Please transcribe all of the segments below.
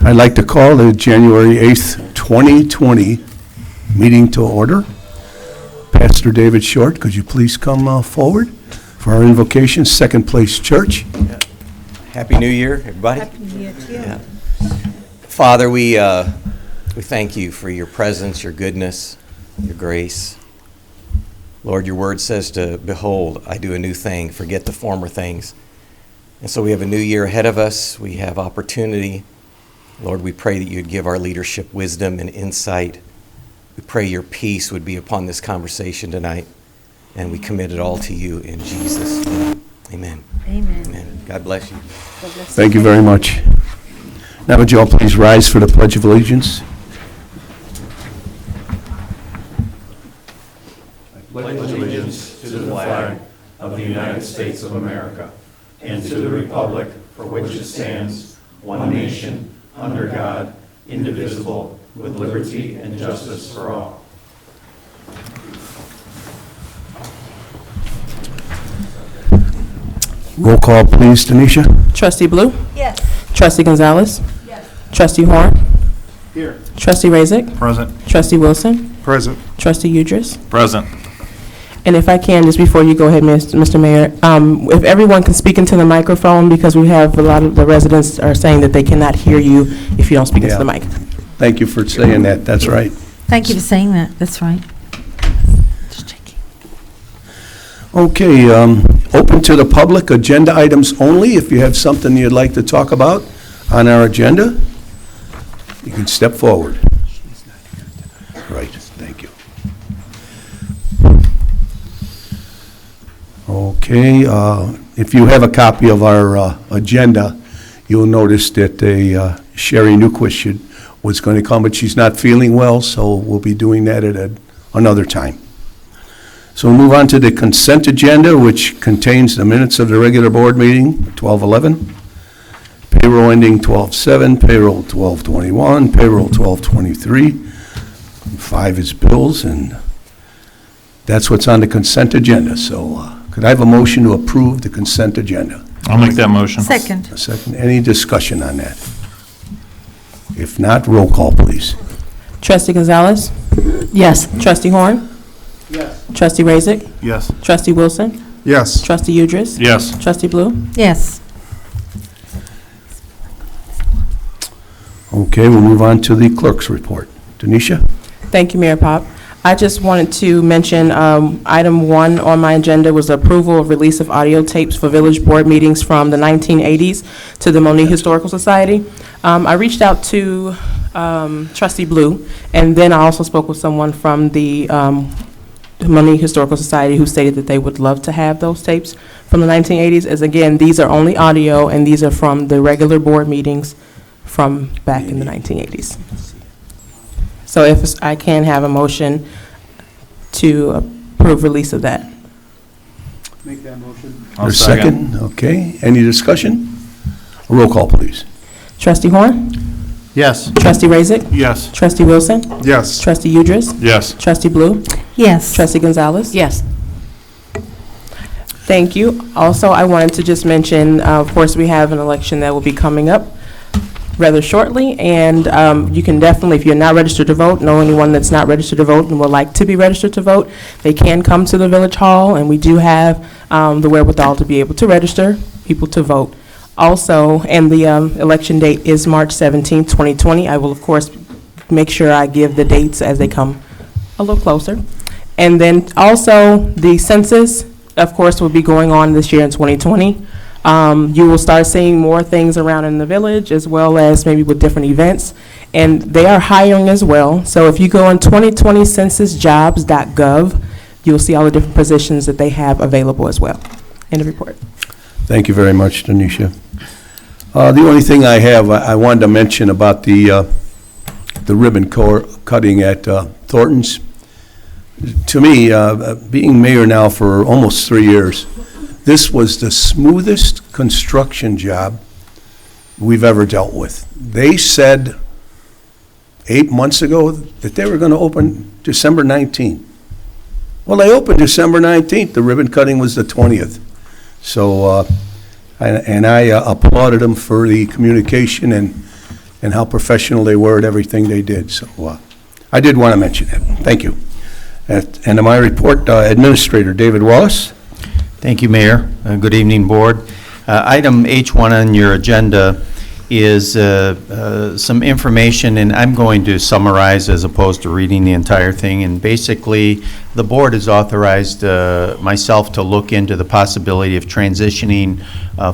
I'd like to call the January 8th, 2020 meeting to order. Pastor David Short, could you please come forward for our invocation, Second Place Church. Yeah. Happy New Year, everybody. Happy New Year to you. Yeah. Father, we thank you for your presence, your goodness, your grace. Lord, your word says to behold, I do a new thing, forget the former things. And so we have a new year ahead of us. We have opportunity. Lord, we pray that you'd give our leadership wisdom and insight. We pray your peace would be upon this conversation tonight. And we commit it all to you in Jesus' name. Amen. Amen. Amen. God bless you. Thank you very much. Now would you all please rise for the Pledge of Allegiance? I pledge allegiance to the flag of the United States of America and to the republic for which it stands, one nation, under God, indivisible, with liberty and justice for all. Roll call, please, Tanisha. Trustee Blue? Yes. Trustee Gonzalez? Yes. Trustee Horn? Here. Trustee Razik? Present. Trustee Wilson? Present. Trustee Udris? Present. And if I can, just before you go ahead, Mr. Mayor, if everyone can speak into the microphone, because we have a lot of the residents are saying that they cannot hear you if you don't speak into the mic. Thank you for saying that. That's right. Thank you for saying that. That's right. Just checking. Okay, open to the public, agenda items only. If you have something you'd like to talk about on our agenda, you can step forward. Right, thank you. Okay, if you have a copy of our agenda, you'll notice that Sherry Newquist was going to come, but she's not feeling well, so we'll be doing that at another time. So we'll move on to the consent agenda, which contains the minutes of the regular board meeting, 12/11, payroll ending 12/7, payroll 12/21, payroll 12/23, 5 is bills, and that's what's on the consent agenda. So could I have a motion to approve the consent agenda? I'll make that motion. Second. A second. Any discussion on that? If not, roll call, please. Trustee Gonzalez? Yes. Trustee Horn? Yes. Trustee Razik? Yes. Trustee Wilson? Yes. Trustee Udris? Yes. Trustee Blue? Yes. Okay, we'll move on to the clerk's report. Tanisha? Thank you, Mayor Pop. I just wanted to mention item 1 on my agenda was approval of release of audio tapes for village board meetings from the 1980s to the Monee Historical Society. I reached out to Trustee Blue, and then I also spoke with someone from the Monee Historical Society who stated that they would love to have those tapes from the 1980s. As again, these are only audio, and these are from the regular board meetings from back in the 1980s. So if I can have a motion to approve release of that. Make that motion. Or second? Okay, any discussion? Roll call, please. Trustee Horn? Yes. Trustee Razik? Yes. Trustee Wilson? Yes. Trustee Udris? Yes. Trustee Blue? Yes. Trustee Gonzalez? Yes. Thank you. Also, I wanted to just mention, of course, we have an election that will be coming up rather shortly, and you can definitely, if you're not registered to vote, know anyone that's not registered to vote and would like to be registered to vote, they can come to the Village Hall, and we do have the wherewithal to be able to register people to vote. Also, and the election date is March 17th, 2020. I will, of course, make sure I give the dates as they come a little closer. And then also, the census, of course, will be going on this year in 2020. You will start seeing more things around in the village, as well as maybe with different events. And they are hiring as well. So if you go on 2020censusjobs.gov, you'll see all the different positions that they have available as well. End of report. Thank you very much, Tanisha. The only thing I have, I wanted to mention about the ribbon cutting at Thornton's. To me, being mayor now for almost 3 years, this was the smoothest construction job we've ever dealt with. They said 8 months ago that they were going to open December 19th. Well, they opened December 19th. The ribbon cutting was the 20th. So, and I applauded them for the communication and and how professional they were at everything they did. So I did want to mention that. Thank you. At end of my report, Administrator David Wallace. Thank you, Mayor. Good evening, Board. Item H1 on your agenda is some information, and I'm going to summarize as opposed to reading the entire thing. And basically, the Board has authorized myself to look into the possibility of transitioning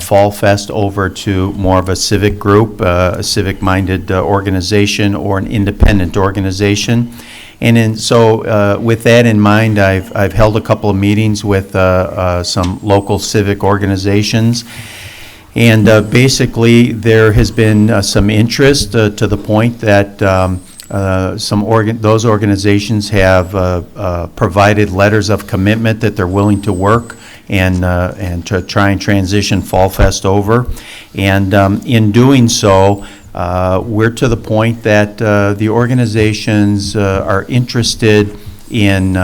Fall Fest over to more of a civic group, a civic-minded organization, or an independent organization. And so with that in mind, I've held a couple of meetings with some local civic organizations. And basically, there has been some interest to the point that those organizations have provided letters of commitment that they're willing to work and to try and transition Fall Fest over. And in doing so, we're to the point that the organizations are interested in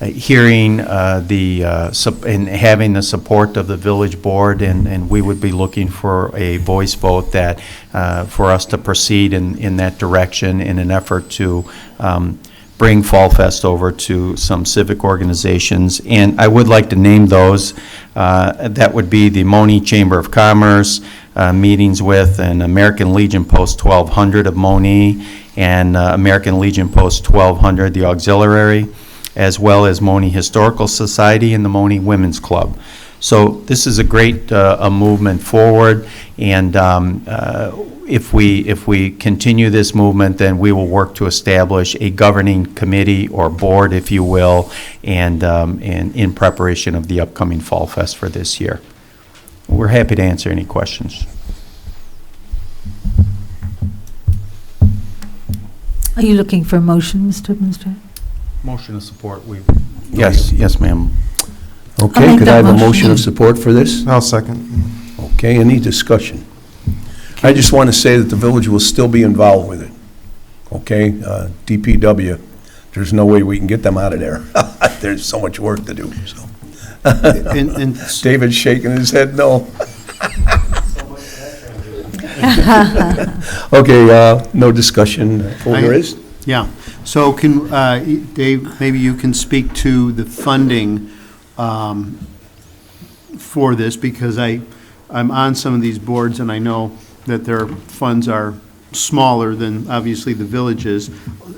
hearing and having the support of the village board, and we would be looking for a voice vote that for us to proceed in that direction in an effort to bring Fall Fest over to some civic organizations. And I would like to name those. That would be the Monee Chamber of Commerce, meetings with an American Legion Post 1200 of Monee, and American Legion Post 1200, the auxiliary, as well as Monee Historical Society and the Monee Women's Club. So this is a great a movement forward, and if we continue this movement, then we will work to establish a governing committee or board, if you will, and in preparation of the upcoming Fall Fest for this year. We're happy to answer any questions. Are you looking for a motion, Mr. Administrator? Motion of support. Yes, ma'am. I'll Okay, make could I that have a motion. motion of support for this? I'll second. Okay, any discussion? I just want to say that the village will still be involved with it. Okay, DPW, there's no way we can get them out of there. There's so much work to do, so. And David's shaking his head no. Okay, no discussion. Oh, there is? yeah, so can, Dave, maybe you can speak to the funding for this, because I'm on some of these boards and I know that their funds are smaller than obviously the villages.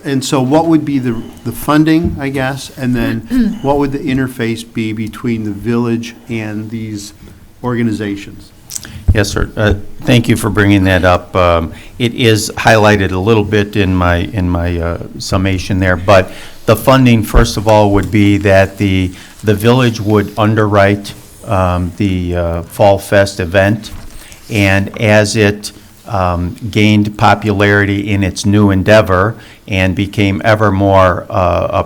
And so what would be the funding, I guess, and then what would the interface be between the village and these organizations? Yes, sir. Thank you for bringing that up. It is highlighted a little bit in my summation there, but the funding, first of all, would be that the village would underwrite the Fall Fest event, and as it gained popularity in its new endeavor and became ever more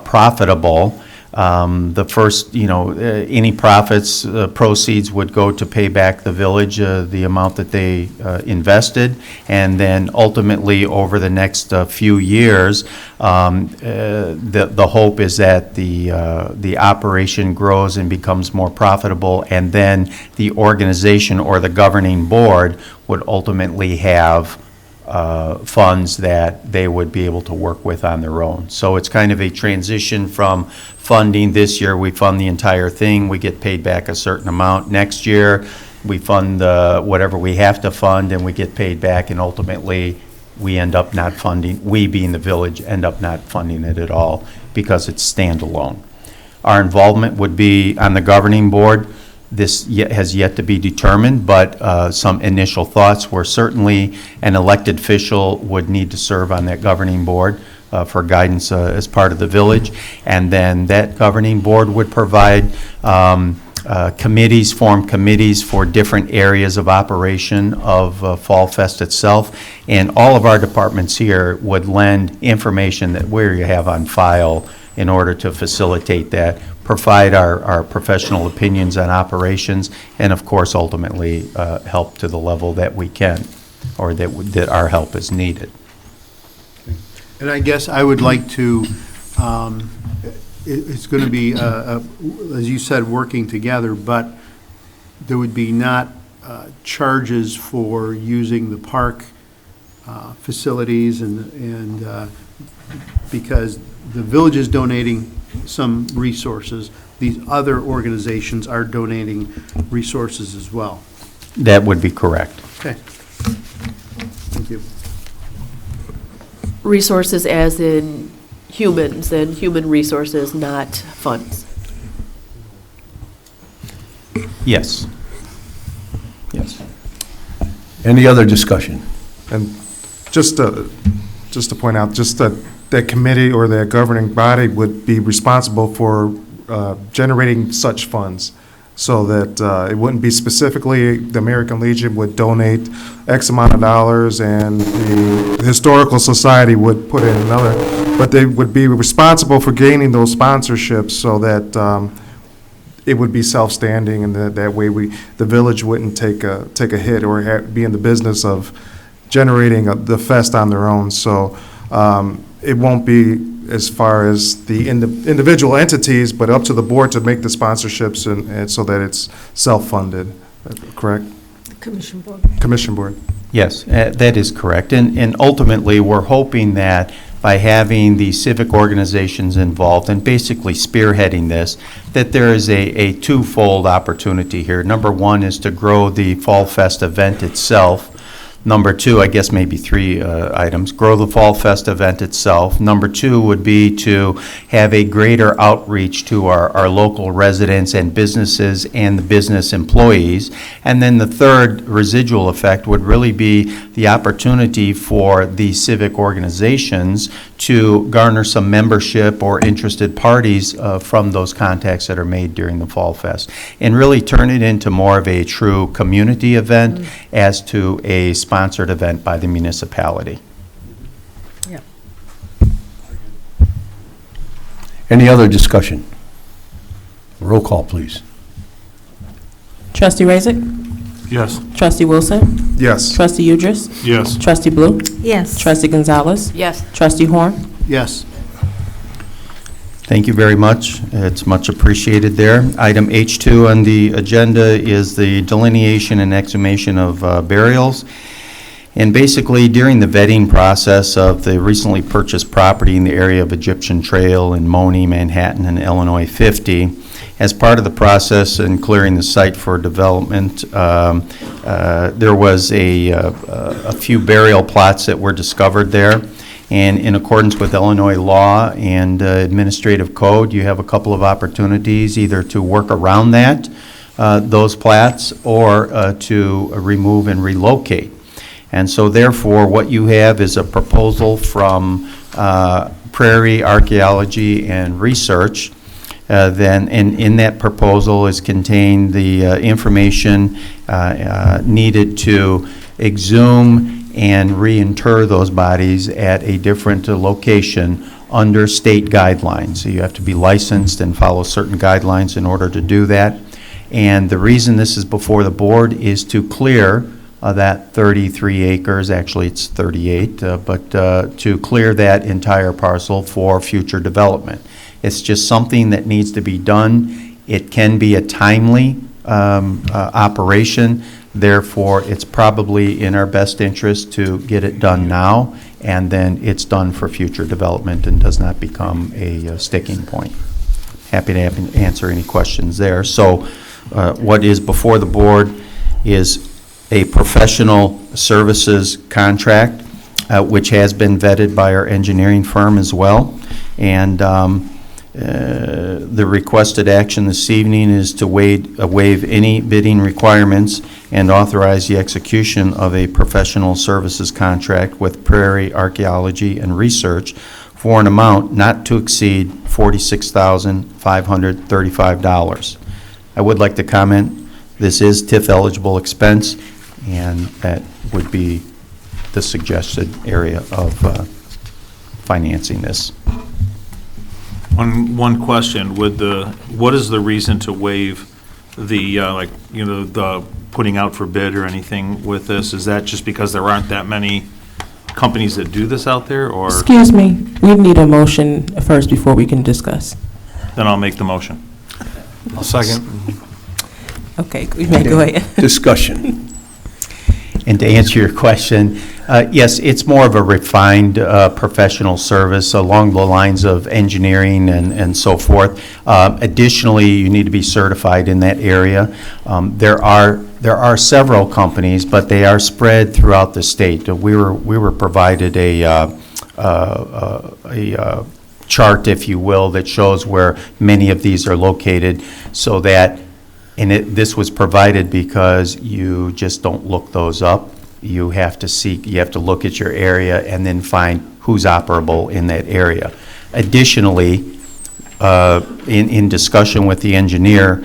profitable, the first, any profits, proceeds would go to pay back the village the amount that they invested, and then ultimately over the next few years, the hope is that the operation grows and becomes more profitable, and then the organization or the governing board would ultimately have funds that they would be able to work with on their own. So it's kind of a transition from funding. This year we fund the entire thing, we get paid back a certain amount. Next year we fund whatever we have to fund and we get paid back, and ultimately we end up not funding, we being the village, end up not funding it at all because it's standalone. Our involvement would be on the governing board. This has yet to be determined, but some initial thoughts were certainly an elected official would need to serve on that governing board for guidance as part of the village. And then that governing board would provide committees, form committees for different areas of operation of Fall Fest itself. And all of our departments here would lend information that we have on file in order to facilitate that, provide our professional opinions on operations, and of course ultimately help to the level that we can, or that our help is needed. And I guess I would like to, it's going to be, as you said, working together, but there would be not charges for using the park facilities and because the village is donating some resources, these other organizations are donating resources as well. That would be correct. Okay. Thank you. Resources as in humans and human resources, not funds. Yes. Yes. Any other discussion? And just to point out, just that committee or that governing body would be responsible for generating such funds, so that it wouldn't be specifically the American Legion would donate X amount of dollars and the Historical Society would put in another, but they would be responsible for gaining those sponsorships so that it would be self-standing, and that way the village wouldn't take a hit or be in the business of generating the fest on their own. So it won't be as far as the individual entities, but up to the board to make the sponsorships and so that it's self-funded, correct? Commission board. Commission board. Yes, that is correct. And ultimately, we're hoping that by having the civic organizations involved and basically spearheading this, that there is a twofold opportunity here. Number one is to grow the Fall Fest event itself. Number two, I guess maybe three items, grow the Fall Fest event itself. Number two would be to have a greater outreach to our local residents and businesses and the business employees. And then the third residual effect would really be the opportunity for the civic organizations to garner some membership or interested parties from those contacts that are made during the Fall Fest, and really turn it into more of a true community event as to a sponsored event by the municipality. Any other discussion? Roll call, please. Trustee Razick? Yes. Trustee Wilson? Yes. Trustee Udris? Yes. Trustee Blue? Yes. Trustee Gonzalez? Yes. Trustee Horn? Yes. Thank you very much. It's much appreciated there. Item H2 on the agenda is the delineation and exhumation of burials. And basically, during the vetting process of the recently purchased property in the area of Egyptian Trail in Monee, Manhattan, and Illinois 50, as part of the process in clearing the site for development, there was a few burial plots that were discovered there. And in accordance with Illinois law and administrative code, you have a couple of opportunities either to work around that, those plats, or to remove and relocate. And so therefore, what you have is a proposal from Prairie Archaeology and Research. Then in that proposal is contained the information needed to exhume and reinter those bodies at a different location under state guidelines. So you have to be licensed and follow certain guidelines in order to do that. And the reason this is before the board is to clear that 33 acres, actually it's 38, but to clear that entire parcel for future development. It's just something that needs to be done. It can be a timely operation. Therefore, it's probably in our best interest to get it done now, and then it's done for future development and does not become a sticking point. Happy to answer any questions there. So what is before the board is a professional services contract, which has been vetted by our engineering firm as well. And the requested action this evening is to waive any bidding requirements and authorize the execution of a professional services contract with Prairie Archaeology and Research for an amount not to exceed $46,535. I would like to comment, this is TIF eligible expense, and that would be the suggested area of financing this. One question, what is the reason to waive the, the putting out for bid or anything with this? Is that just because there aren't that many companies that do this out there, or? Excuse me, we need a motion first before we can discuss. Then I'll make the motion. I'll second. Okay, we may go ahead. Discussion. And to answer your question, yes, it's more of a refined professional service along the lines of engineering and so forth. Additionally, you need to be certified in that area. There are several companies, but they are spread throughout the state. We were provided a chart, if you will, that shows where many of these are located, so that, and this was provided because you just don't look those up. You have to look at your area and then find who's operable in that area. Additionally, in discussion with the engineer,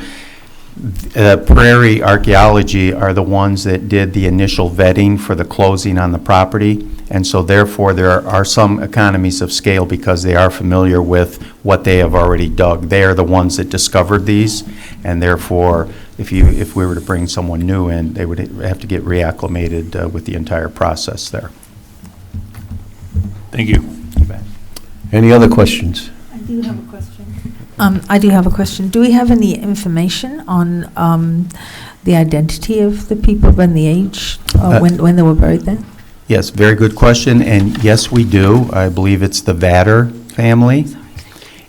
Prairie Archaeology are the ones that did the initial vetting for the closing on the property, and so therefore there are some economies of scale because they are familiar with what they have already dug. They are the ones that discovered these, and therefore if we were to bring someone new in, they would have to get reacclimated with the entire process there. Thank you. Any other questions? I do have a question. I do have a question. Do we have any information on the identity of the people and the age when they were buried there? Yes, very good question, and yes, we do. I believe it's the Vatter family,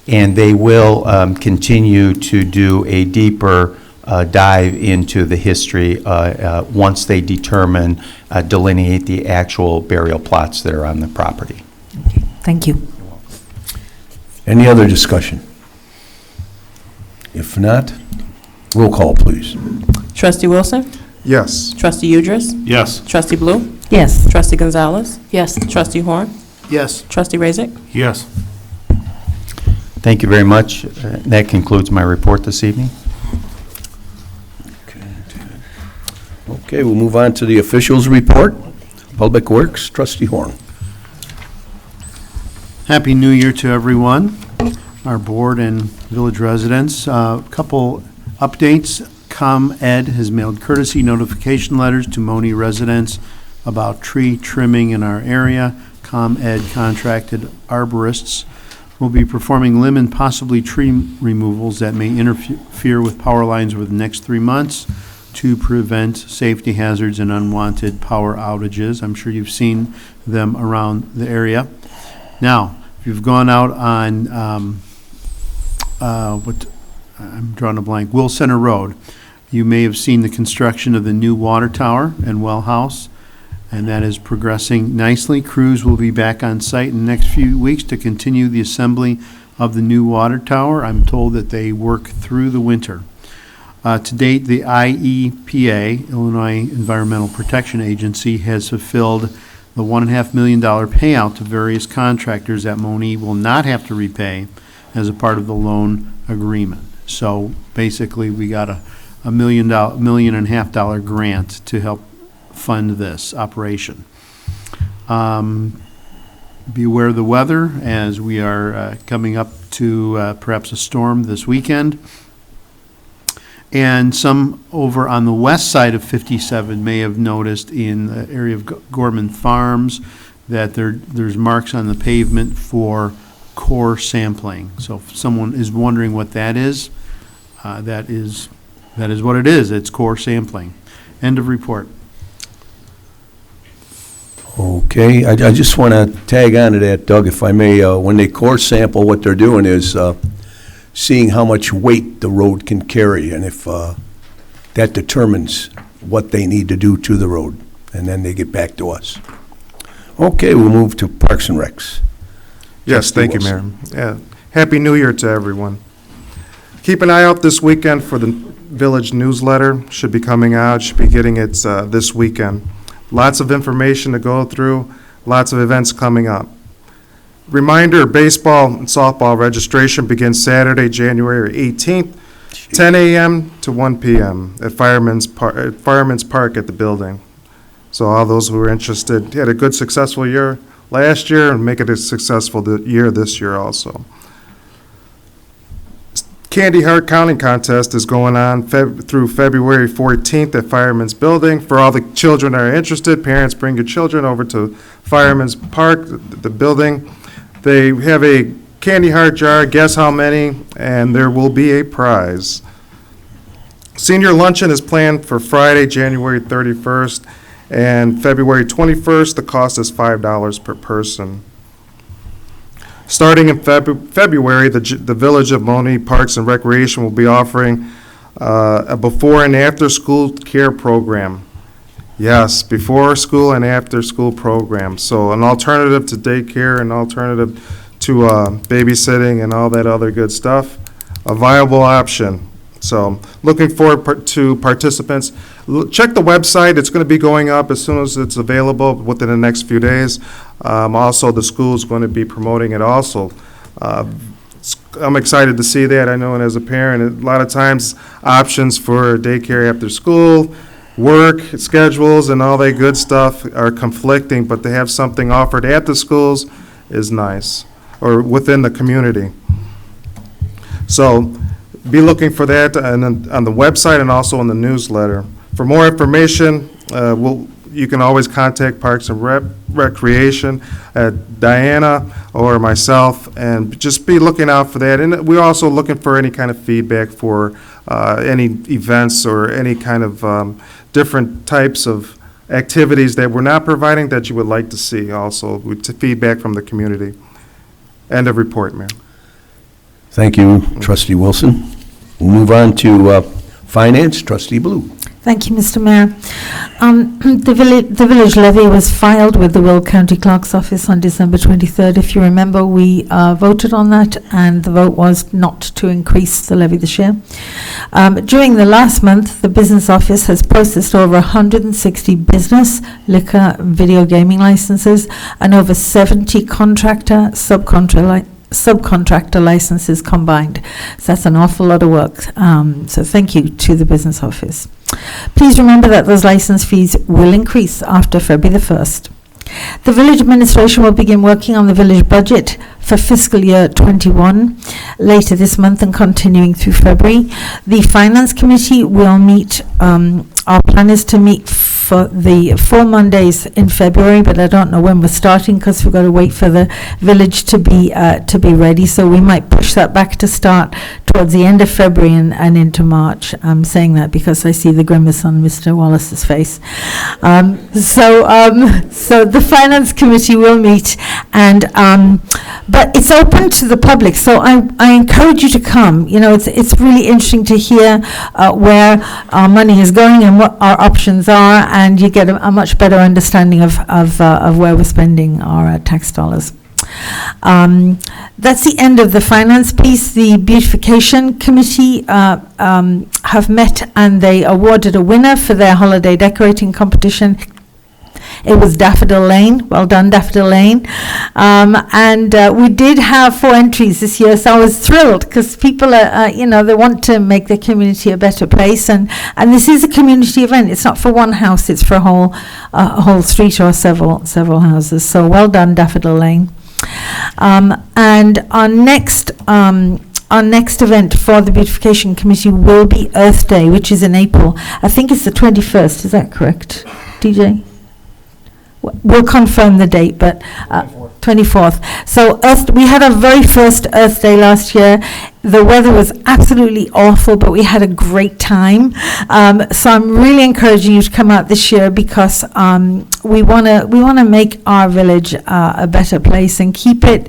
and they will continue to do a deeper dive into the history once they delineate the actual burial plots that are on the property. Okay. Thank you. Any other discussion? If not, roll call, please. Trustee Wilson? Yes. Trustee Udris? Yes. Trustee Blue? Yes. Trustee Gonzalez? Yes. Trustee Horn? Yes. Trustee Razik? Yes. Thank you very much. That concludes my report this evening. Okay, we'll move on to the officials' report. Public Works, Trustee Horn. Happy New Year to everyone, our board and village residents. A couple updates. ComEd has mailed courtesy notification letters to Monee residents about tree trimming in our area. ComEd contracted arborists will be performing limb and possibly tree removals that may interfere with power lines over the next 3 months to prevent safety hazards and unwanted power outages. I'm sure you've seen them around the area. Now, if you've gone out on, I'm drawing a blank, Will Center Road, you may have seen the construction of the new water tower and well house, and that is progressing nicely. Crews will be back on site in the next few weeks to continue the assembly of the new water tower. I'm told that they work through the winter. To date, the IEPA, Illinois Environmental Protection Agency, has fulfilled the $1.5 million payout to various contractors that Monee will not have to repay as a part of the loan agreement. So basically, we got a $1.5 million grant to help fund this operation. Be aware of the weather as we are coming up to perhaps a storm this weekend. And some over on the west side of 57 may have noticed in the area of Gorman Farms that there's marks on the pavement for core sampling. So if someone is wondering what that is what it is. It's core sampling. End of report. Okay, I just want to tag on to that, Doug, if I may. When they core sample, what they're doing is seeing how much weight the road can carry, and if that determines what they need to do to the road, and then they get back to us. Okay, we'll move to Parks and Recs. Yes, Trustee thank you, Mayor. Wilson. Yeah. Happy New Year to everyone. Keep an eye out this weekend for the village newsletter. Should be coming out, should be getting it this weekend. Lots of information to go through, lots of events coming up. Reminder, baseball and softball registration begins Saturday, January 18th, 10 a.m. to 1 p.m. at Fireman's Park at the building. So all those who are interested, had a good, successful year last year, and make it a successful year this year also. Candy Heart Counting Contest is going on through February 14th at Fireman's Building. For all the children that are interested, parents, bring your children over to Fireman's Park, the building. They have a candy heart jar, guess how many, and there will be a prize. Senior luncheon is planned for Friday, January 31st And February 21st, the cost is $5 per person. Starting in February, the Village of Monee Parks and Recreation will be offering a before and after school care program. Yes, before school and after school program. So an alternative to daycare, an alternative to babysitting and all that other good stuff, a viable option. So looking forward to participants. Check the website. It's going to be going up as soon as it's available within the next few days. Also, the school is going to be promoting it also. I'm excited to see that. I know, and as a parent, a lot of times options for daycare after school, work schedules, and all that good stuff are conflicting, but to have something offered at the schools is nice, or within the community. So be looking for that on the website and also in the newsletter. For more information, you can always contact Parks and Recreation at Diana or myself, and just be looking out for that. And we're also looking for any kind of feedback for any events or any kind of different types of activities that we're not providing that you would like to see also, with feedback from the community. End of report, Mayor. Thank you, Trustee Wilson. We'll move on to Finance, Trustee Blue. Thank you, Mr. Mayor. The village levy was filed with the Will County Clerk's Office on December 23rd. If you remember, we voted on that, and the vote was not to increase the levy this year. During the last month, the Business Office has processed over 160 business, liquor, video gaming licenses, and over 70 contractor, subcontractor licenses combined. So that's an awful lot of work. So thank you to the Business Office. Please remember that those license fees will increase after February the 1st. The village administration will begin working on the village budget for fiscal year 21 later this month and continuing through February. The Finance Committee will meet, our plan is to meet for the 4 Mondays in February, but I don't know when we're starting because we've got to wait for the village to be ready. So we might push that back to start towards the end of February and into March. I'm saying that because I see the grimace on Mr. Wallace's face. So the Finance Committee will meet, and but it's open to the public. So I encourage you to come. You know, it's really interesting to hear where our money is going and what our options are, and you get a much better understanding of where we're spending our tax dollars. That's the end of the finance piece. The Beautification Committee have met, and they awarded a winner for their holiday decorating competition. It was Daffodil Lane. Well done, Daffodil Lane. And we did have 4 entries this year, so I was thrilled because people are, they want to make their community a better place. And this is a community event. It's not for one house, it's for a whole street or several houses. So well done, Daffodil Lane. And our next event for the Beautification Committee will be Earth Day, which is in April. I think it's the 21st. Is that correct, DJ? We'll confirm the date, but 24th. So we had our very first Earth Day last year. The weather was absolutely awful, but we had a great time. So I'm really encouraging you to come out this year because we want to make our village a better place and keep it,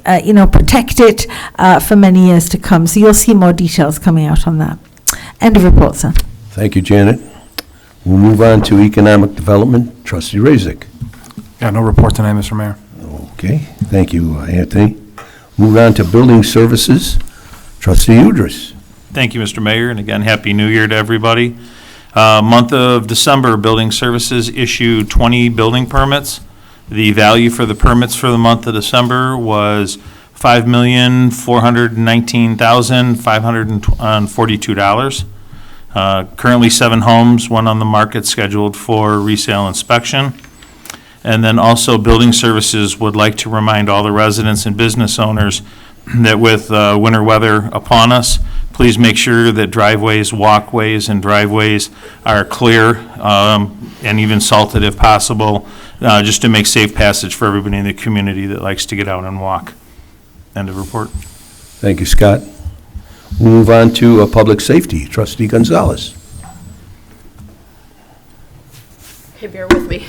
protect it for many years to come. So you'll see more details coming out on that. End of report, sir. Thank you, Janet. We'll move on to Economic Development. Trustee Razik. Yeah, no report tonight, Mr. Mayor. Okay, thank you, Anthony. Move on to Building Services. Trustee Udris. Thank you, Mr. Mayor, and again, Happy New Year to everybody. Month of December, Building Services issued 20 building permits. The value for the permits for the month of December was $5,419,542. Currently 7 homes, one on the market scheduled for resale inspection. And then also Building Services would like to remind all the residents and business owners that with winter weather upon us, please make sure that driveways, walkways, and driveways are clear and even salted if possible, just to make safe passage for everybody in the community that likes to get out and walk. End of report. Thank you, Scott. We'll move on to Public Safety. Trustee Gonzalez. Okay, bear with me.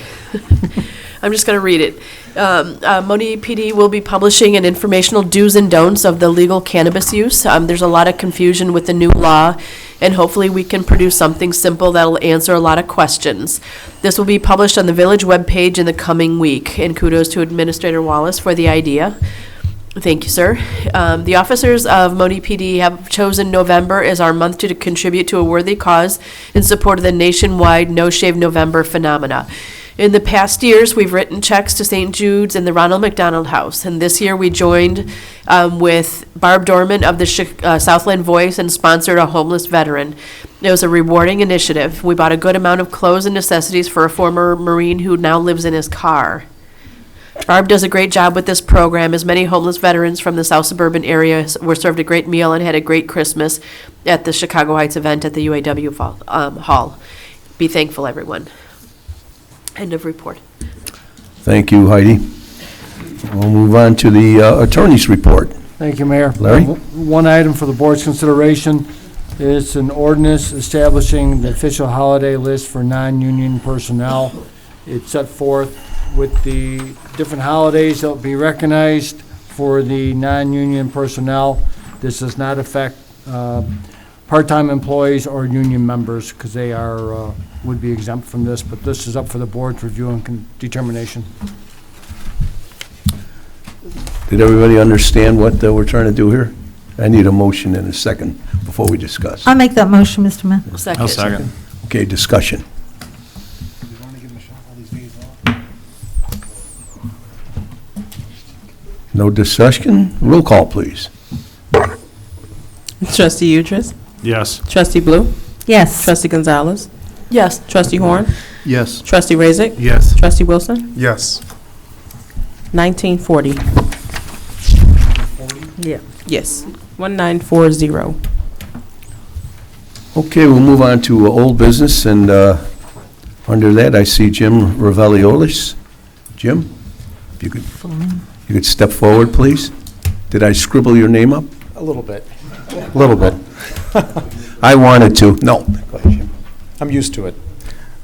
I'm just going to read it. Monee PD will be publishing an informational do's and don'ts of the legal cannabis use. There's a lot of confusion with the new law, and hopefully we can produce something simple that'll answer a lot of questions. This will be published on the village webpage in the coming week, and kudos to Administrator Wallace for the idea. Thank you, sir. The officers of Monee PD have chosen November as our month to contribute to a worthy cause in support of the nationwide No Shave November phenomena. In the past years, we've written checks to St. Jude's and the Ronald McDonald House, and this year we joined with Barb Dorman of the Southland Voice and sponsored a homeless veteran. It was a rewarding initiative. We bought a good amount of clothes and necessities for a former Marine who now lives in his car. Barb does a great job with this program, as many homeless veterans from the South Suburban area were served a great meal and had a great Christmas at the Chicago Heights event at the UAW Hall. Be thankful, everyone. End of report. Thank you, Heidi. We'll move on to the attorney's report. Thank you, Mayor. Larry? One item for the board's consideration is an ordinance establishing the official holiday list for non-union personnel. It's set forth with the different holidays that will be recognized for the non-union personnel. This does not affect part-time employees or union members, because they are would be exempt from this, but this is up for the board's review and determination. Did everybody understand what we're trying to do here? I need a motion and a second before we discuss. I'll make that motion, Mr. Mayor. I'll second. Okay, discussion. No discussion? Roll call, please. Trustee Utris? Yes. Trustee Blue? Yes. Trustee Gonzalez? Yes. Trustee Horn? Yes. Trustee Razik? Yes. Trustee Wilson? Yes. 1940. Yeah. Yes. 1940. Okay, we'll move on to old business, and under that, I see Jim Reveliolis. Jim, if you could step forward, please. Did I scribble your name up? A little bit. A little bit. I wanted to. No. Go ahead, Jim. I'm used to it.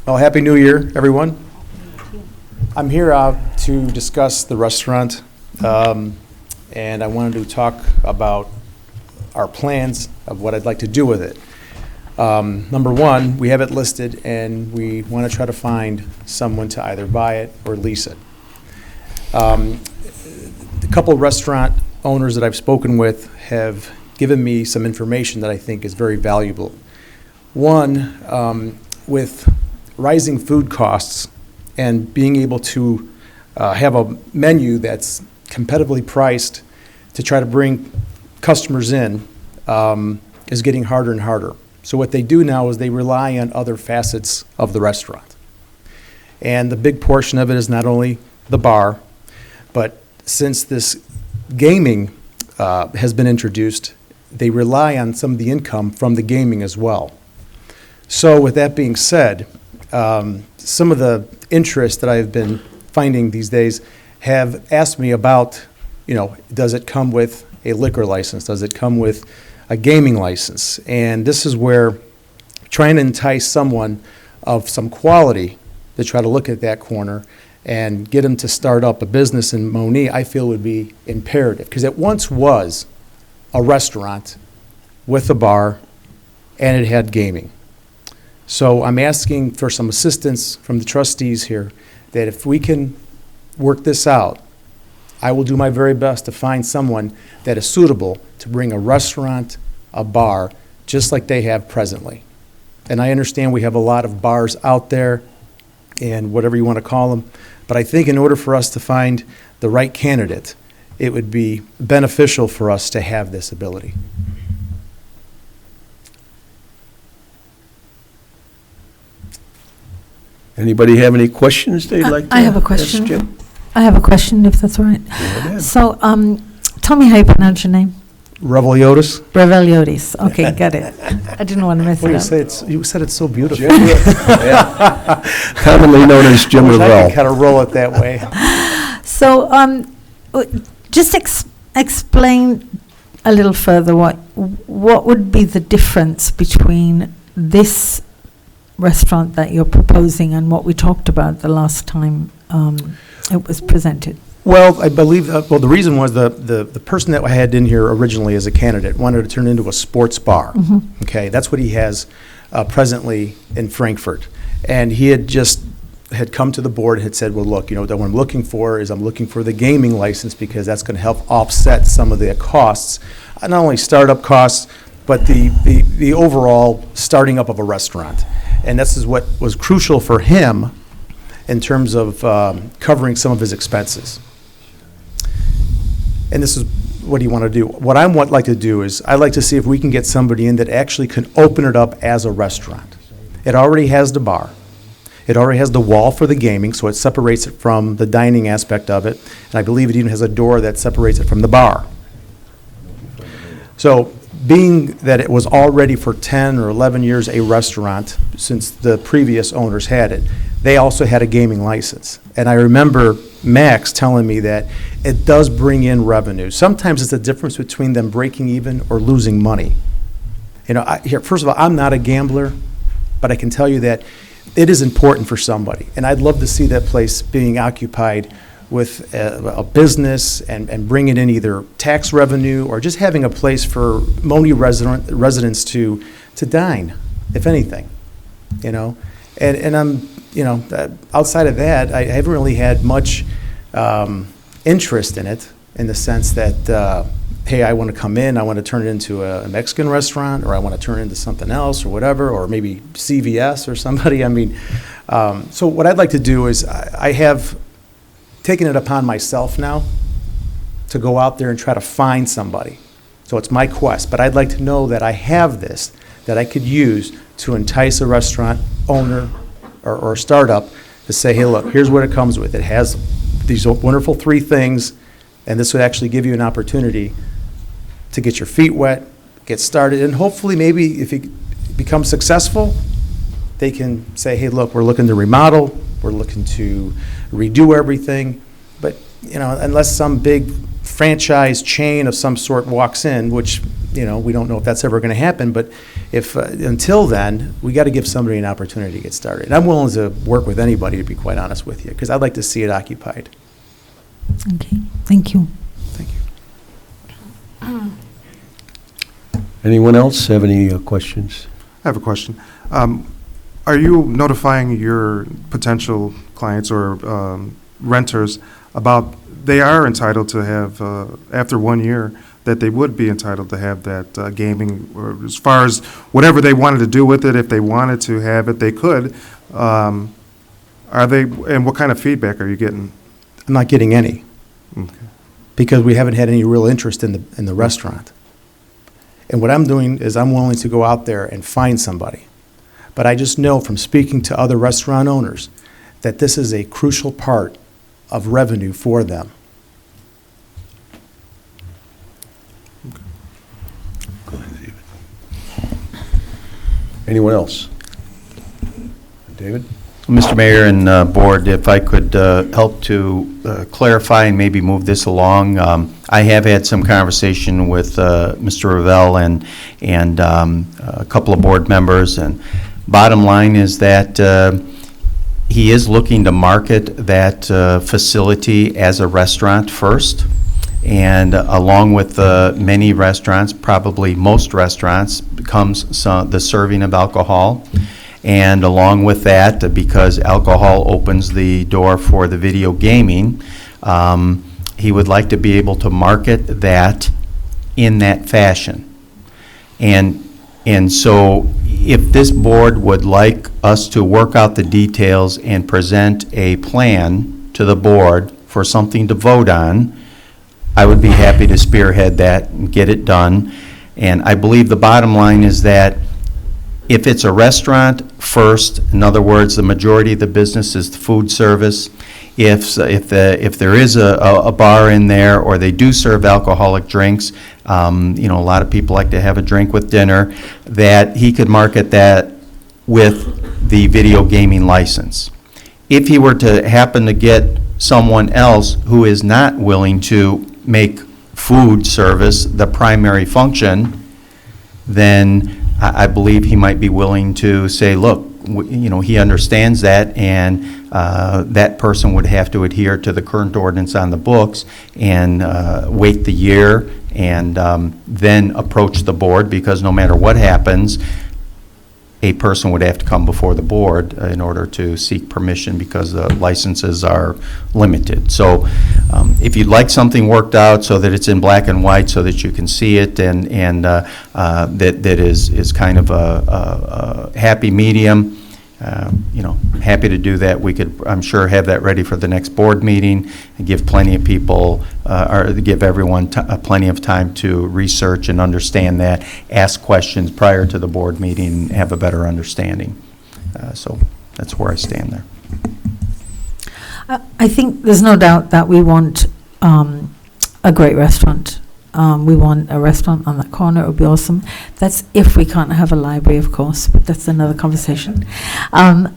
Well, Happy New Year, everyone. I'm here to discuss the restaurant, and I wanted to talk about our plans of what I'd like to do with it. Number one, we have it listed, and we want to try to find someone to either buy it or lease it. The couple restaurant owners that I've spoken with have given me some information that I think is very valuable. One, with rising food costs and being able to have a menu that's competitively priced to try to bring customers in is getting harder and harder. So what they do now is they rely on other facets of the restaurant. And the big portion of it is not only the bar, but since this gaming has been introduced, they rely on some of the income from the gaming as well. So with that being said, some of the interest that I've been finding these days have asked me about, does it come with a liquor license? Does it come with a gaming license? And this is where trying to entice someone of some quality to try to look at that corner and get them to start up a business in Monee, I feel would be imperative. Because it once was a restaurant with a bar, and it had gaming. So I'm asking for some assistance from the trustees here, that if we can work this out, I will do my very best to find someone that is suitable to bring a restaurant, a bar, just like they have presently. And I understand we have a lot of bars out there, and whatever you want to call them, but I think in order for us to find the right candidate, it would be beneficial for us to have this ability. Anybody have any questions they'd like to ask? I have a question. Jim? I have a question, if that's all right. Go ahead. So, tell me how you pronounce your name. Reveliotis? Breveliotis. Okay, got it. I didn't want to mess What do it you up. say? You said it's so beautiful. Jim, yeah. Commonly known as Jim I Revell. can kind of roll it that way. So, just explain a little further what would be the difference between this restaurant that you're proposing and what we talked about the last time it was presented? Well, I believe, the reason was the person that I had in here originally as a candidate wanted to turn it into a sports bar. Okay, that's what he has presently in Frankfurt. And he had come to the board and had said, well, look, what I'm looking for is I'm looking for the gaming license because that's going to help offset some of the costs, not only startup costs, but the overall starting up of a restaurant. And this is what was crucial for him in terms of covering some of his expenses. And this is what you want to do. What I would like to do is I'd like to see if we can get somebody in that actually can open it up as a restaurant. It already has the bar. It already has the wall for the gaming, so it separates it from the dining aspect of it. And I believe it even has a door that separates it from the bar. So being that it was already for 10 or 11 years a restaurant, since the previous owners had it, they also had a gaming license. And I remember Max telling me that it does bring in revenue. Sometimes it's the difference between them breaking even or losing money. First of all, I'm not a gambler, but I can tell you that it is important for somebody. And I'd love to see that place being occupied with a business and bringing in either tax revenue or just having a place for Monee residents to dine, if anything, And I'm, outside of that, I haven't really had much interest in it in the sense that, hey, I want to come in, I want to turn it into a Mexican restaurant, or I want to turn it into something else or whatever, or maybe CVS or somebody. So what I'd like to do is I have taken it upon myself now to go out there and try to find somebody. So it's my quest, but I'd like to know that I have this that I could use to entice a restaurant owner or startup to say, hey, look, here's what it comes with. It has these wonderful 3 things, and this would actually give you an opportunity to get your feet wet, get started, and hopefully maybe if it becomes successful, they can say, hey, look, we're looking to remodel, we're looking to redo everything, but unless some big franchise chain of some sort walks in, which we don't know if that's ever going to happen, but if until then, we got to give somebody an opportunity to get started. And I'm willing to work with anybody, to be quite honest with you, because I'd like to see it occupied. Okay, thank you. Thank you. Anyone else have any questions? I have a question. Are you notifying your potential clients or renters about they are entitled to have, after 1 year, that they would be entitled to have that gaming, or as far as whatever they wanted to do with it, if they wanted to have it, they could. Are they, and what kind of feedback are you getting? I'm not getting any, Okay. because we haven't had any real interest in the restaurant. And what I'm doing is I'm willing to go out there and find somebody. But I just know from speaking to other restaurant owners that this is a crucial part of revenue for them. Go ahead, David. Anyone else? David? Mr. Mayor and Board, if I could help to clarify and maybe move this along. I have had some conversation with Mr. Revelle and a couple of board members, and bottom line is that he is looking to market that facility as a restaurant first, and along with many restaurants, probably most restaurants, comes the serving of alcohol. And along with that, because alcohol opens the door for the video gaming, he would like to be able to market that in that fashion. And so if this board would like us to work out the details and present a plan to the board for something to vote on, I would be happy to spearhead that and get it done. And I believe the bottom line is that if it's a restaurant first, in other words, the majority of the business is the food service. If there is a bar in there, or they do serve alcoholic drinks, a lot of people like to have a drink with dinner, that he could market that with the video gaming license. If he were to happen to get someone else who is not willing to make food service the primary function, then I believe he might be willing to say, look, he understands that, and that person would have to adhere to the current ordinance on the books and wait the year and then approach the board, because no matter what happens, a person would have to come before the board in order to seek permission, because the licenses are limited. So if you'd like something worked out so that it's in black and white so that you can see it, and that is kind of a happy medium, happy to do that. We could, I'm sure, have that ready for the next board meeting and give plenty of people, or give everyone plenty of time to research and understand that, ask questions prior to the board meeting, and have a better understanding. So that's where I stand there. I think there's no doubt that we want a great restaurant. We want a restaurant on that corner. It would be awesome. That's if we can't have a library, of course, but that's another conversation. But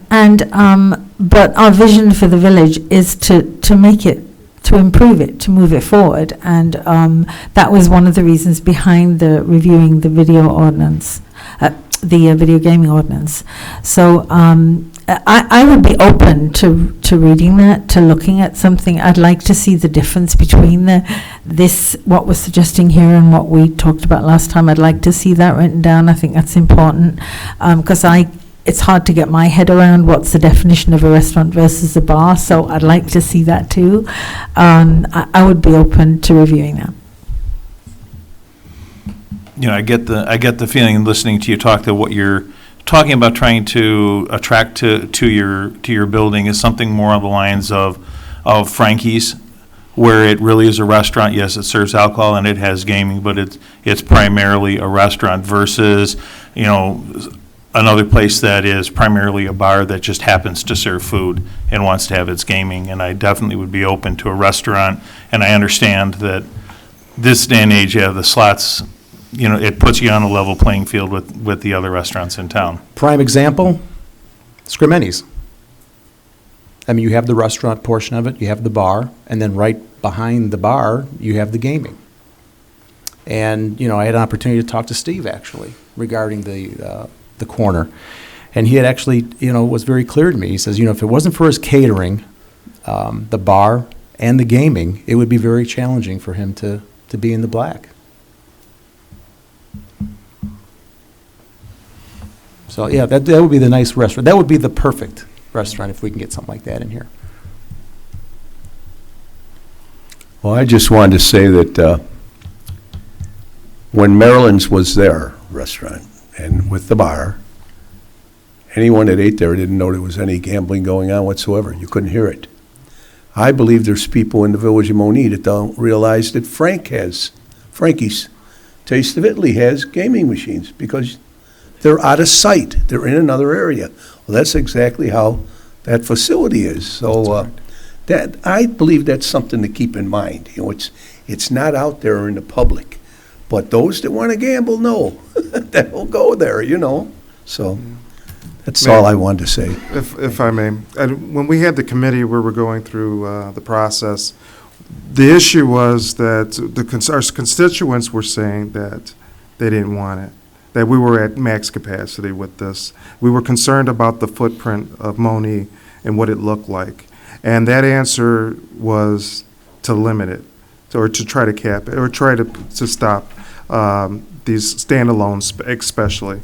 our vision for the village is to make it, to improve it, to move it forward. And that was one of the reasons behind the reviewing the video ordinance, the video gaming ordinance. So I would be open to reading that, to looking at something. I'd like to see the difference between what we're suggesting here and what we talked about last time. I'd like to see that written down. I think that's important, because it's hard to get my head around what's the definition of a restaurant versus a bar. So I'd like to see that too. I would be open to reviewing that. I get the feeling, listening to you talk, that what you're talking about trying to attract to your building is something more on the lines of Frankie's, where it really is a restaurant. Yes, it serves alcohol and it has gaming, but it's primarily a restaurant versus, another place that is primarily a bar that just happens to serve food and wants to have its gaming. And I definitely would be open to a restaurant. And I understand that this day and age, the slots, it puts you on a level playing field with the other restaurants in town. Prime example, Scrimeni's. I mean, you have the restaurant portion of it, you have the bar, and then right behind the bar, you have the gaming. And, I had an opportunity to talk to Steve, actually, regarding the corner. And he had actually, was very clear to me. He says, if it wasn't for his catering, the bar and the gaming, it would be very challenging for him to be in the black. So, yeah, that would be the nice restaurant. That would be the perfect restaurant if we can get something like that in here. Well, I just wanted to say that when Maryland's was their restaurant and with the bar, anyone that ate there didn't know there was any gambling going on whatsoever. You couldn't hear it. I believe there's people in the village of Monee that don't realize that Frankie's Taste of Italy has gaming machines, because they're out of sight. They're in another area. Well, that's exactly how that facility is. So that I believe that's something to keep in mind. It's not out there in the public, but those that want to gamble know that will go there. So that's all I wanted to say. If I may, and when we had the committee where we're going through the process, the issue was that our constituents were saying that they didn't want it, that we were at max capacity with this. We were concerned about the footprint of Monee and what it looked like. And that answer was to limit it, or to try to cap it, or try to stop these standalones especially.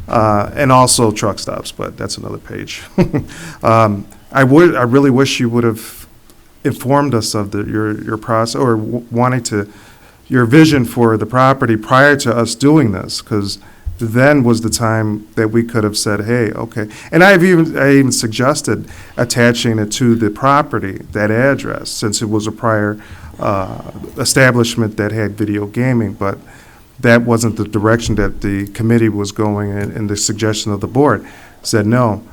And also truck stops, but that's another page. I really wish you would have informed us of your process, or your vision for the property prior to us doing this, because then was the time that we could have said, hey, okay. And I even suggested attaching it to the property, that address, since it was a prior establishment that had video gaming, but that wasn't the direction that the committee was going in the suggestion of the board. Said, no,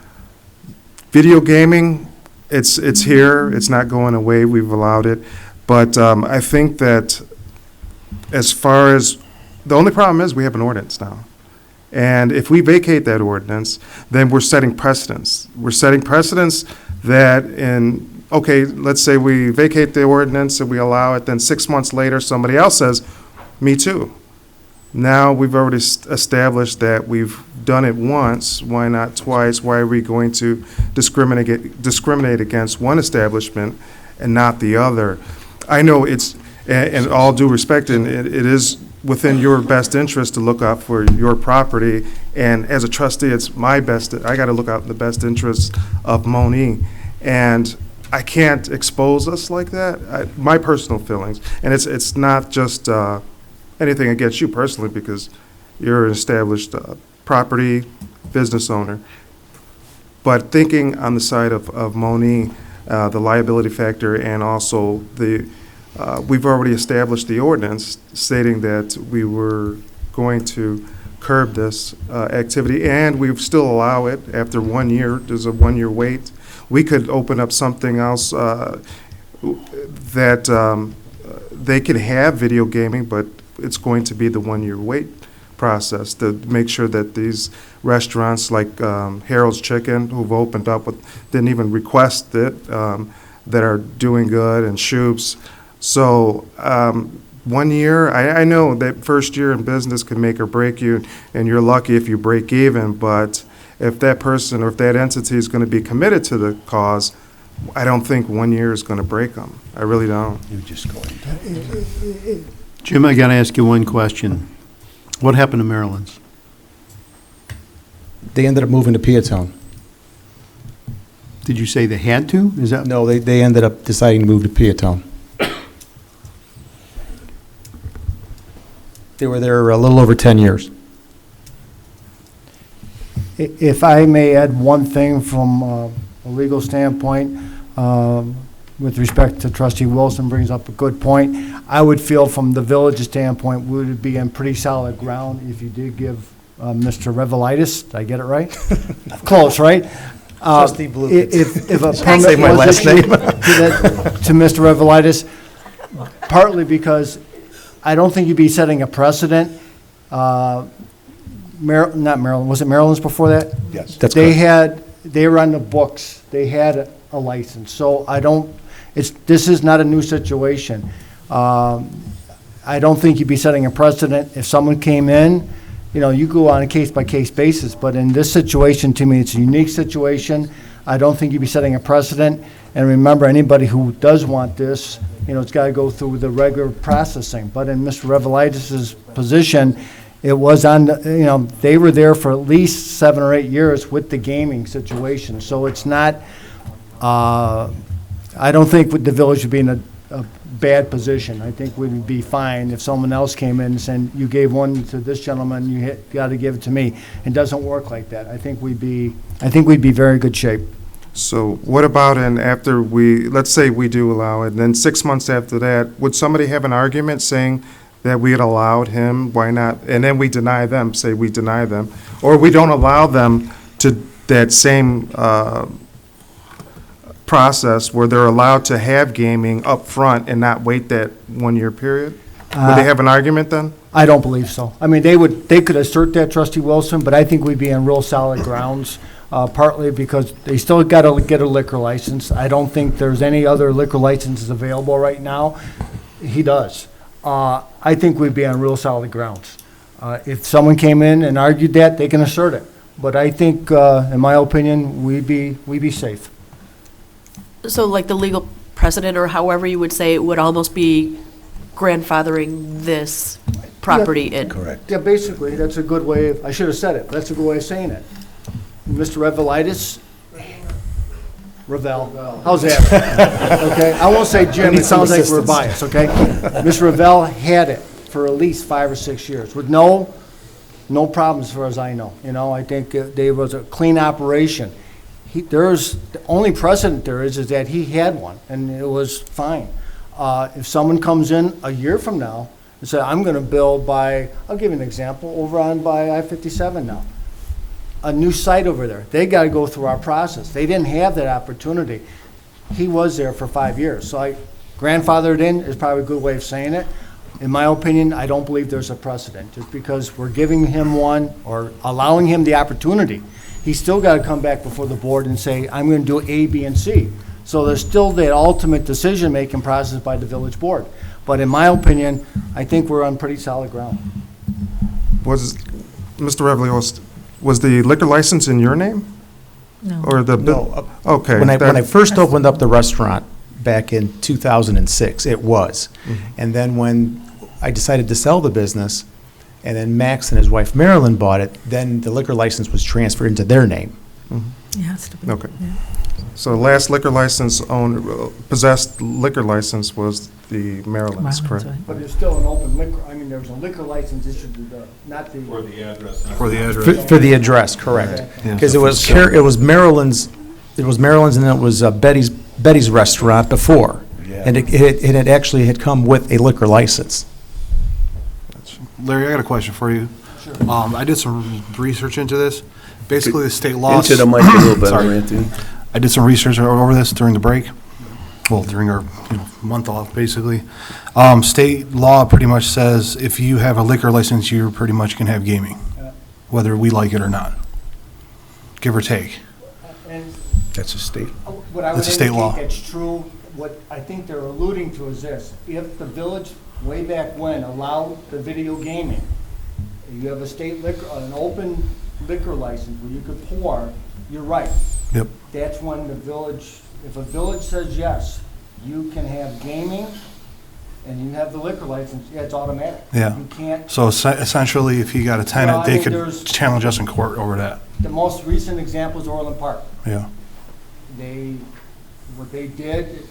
video gaming, it's here, it's not going away, we've allowed it. But I think that as far as, the only problem is we have an ordinance now. And if we vacate that ordinance, then we're setting precedents. We're setting precedents that let's say we vacate the ordinance and we allow it, then 6 months later, somebody else says, me too. Now, we've already established that we've done it once, why not twice? Why are we going to discriminate against one establishment and not the other? I know it's, and all due respect, and it is within your best interest to look out for your property, and as a trustee, it's my best, I got to look out in the best interest of Monee, and I can't expose us like that, my personal feelings, and it's not just anything against you personally, because you're an established property business owner, but thinking on the side of Monee, the liability factor, and also we've already established the ordinance stating that we were going to curb this activity, and we still allow it after 1 year. There's a 1 year wait. We could open up something else that they could have video gaming, but it's going to be the 1 year wait process to make sure that these restaurants like Harold's Chicken, who've opened up didn't even request it, that are doing good, and Shoop's. So 1 year, I know that first year in business can make or break you, and you're lucky if you break even, but if that person or if that entity is going to be committed to the cause, I don't think 1 year is going to break them. I really don't. You just go into Jim, I got to ask you one question. What happened to Maryland's? They ended up moving to Peatone. Did you say they had to? Is that? No, they ended up deciding to move to Peatone. They were there a little over 10 years. If I may add one thing from a legal standpoint, with respect to Trustee Wilson brings up a good point. I would feel from the village standpoint, we would be in pretty solid ground if you did give Mr. Revelitis, did I get it right? Close, right? Trustee Blue. If a Say permit my was last issued name. to Mr. Revelitis, partly because I don't think you'd be setting a precedent. Not Maryland, was it Maryland's before that? Yes. That's They correct. they were on the books, they had a license, so this is not a new situation. I don't think you'd be setting a precedent if someone came in, you go on a case-by-case basis, but in this situation, to me, it's a unique situation. I don't think you'd be setting a precedent, and remember, anybody who does want this, it's got to go through the regular processing, but in Mr. Revelitis' position, it was on, they were there for at least 7 or 8 years with the gaming situation. So it's not, I don't think the village would be in a bad position. I think we'd be fine if someone else came in and said, you gave one to this gentleman, you got to give it to me. It doesn't work like that. I think we'd be very good shape. So what about after let's say we do allow it, and then 6 months after that, would somebody have an argument saying that we had allowed him, why not? And then we deny them, say we deny them, or we don't allow them to that same process where they're allowed to have gaming up front and not wait that 1 year period? Would they have an argument then? I don't believe so. I mean, they could assert that, Trustee Wilson, but I think we'd be on real solid grounds, partly because they still got to get a liquor license. I don't think there's any other liquor licenses available right now. He does. I think we'd be on real solid grounds. If someone came in and argued that, they can assert it. But I think, in my opinion, we'd be safe. So like the legal precedent, or however you would say it, would almost be grandfathering this property in? Correct. Yeah, basically, that's a good way I should have said it, but that's a good way of saying it. Mr. Revelitis? Ravel. How's that? Okay, I won't say Jim, it sounds like we're biased, okay? Mr. Ravel had it for at least 5 or 6 years with no problems as far as I know. I think there was a clean operation. The only precedent there is that he had one, and it was fine. If someone comes in a year from now and says, I'm going to build I'll give you an example, over on by I-57 now, a new site over there. They got to go through our process. They didn't have that opportunity. He was there for 5 years. So grandfathered in is probably a good way of saying it. In my opinion, I don't believe there's a precedent. Just because we're giving him one or allowing him the opportunity, he's still got to come back before the board and say, I'm going to do A, B, and C. So there's still the ultimate decision-making process by the village board. But in my opinion, I think we're on pretty solid ground. was, Mr. Revely, was the liquor license in your name? No. Or the? No, Okay. when I that- first opened up the restaurant back in 2006, it was. Mhm. And then when I decided to sell the business, and then Max and his wife Marilyn bought it, then the liquor license was transferred into their name. It has to be. Okay. Yeah. So the last liquor license owner, possessed liquor license was the Maryland's, Maryland's, correct? right. But there's still an open liquor, I mean, there was a liquor license issued to the, not the. For the address. For the For address. for the address, correct. Yeah. Because it was Maryland's, and it was Betty's Restaurant before. And it actually had come with a liquor license. Larry, I got a question for you. I did some research into this. Basically, the state law. Into the mic a little better, Sorry. Anthony. I did some research over this during the break. Well, during our month off, basically. State law pretty much says if you have a liquor license, you pretty much can have gaming, whether we like it or not, give or take. And That's a state. what I would It's a state law. indicate that's true, what I think they're alluding to is this: if the village, way back when, allowed the video gaming, you have a state liquor, an open liquor license where you could pour, you're right. Yep. That's when the village, if a village says yes, you can have gaming, and you have the liquor license, yeah, it's automatic. Yeah. You can't, So essentially, if you got a tenant, Well, I they mean, could there's- challenge us in court over that. the most recent example is Orland Park. Yeah. What they did,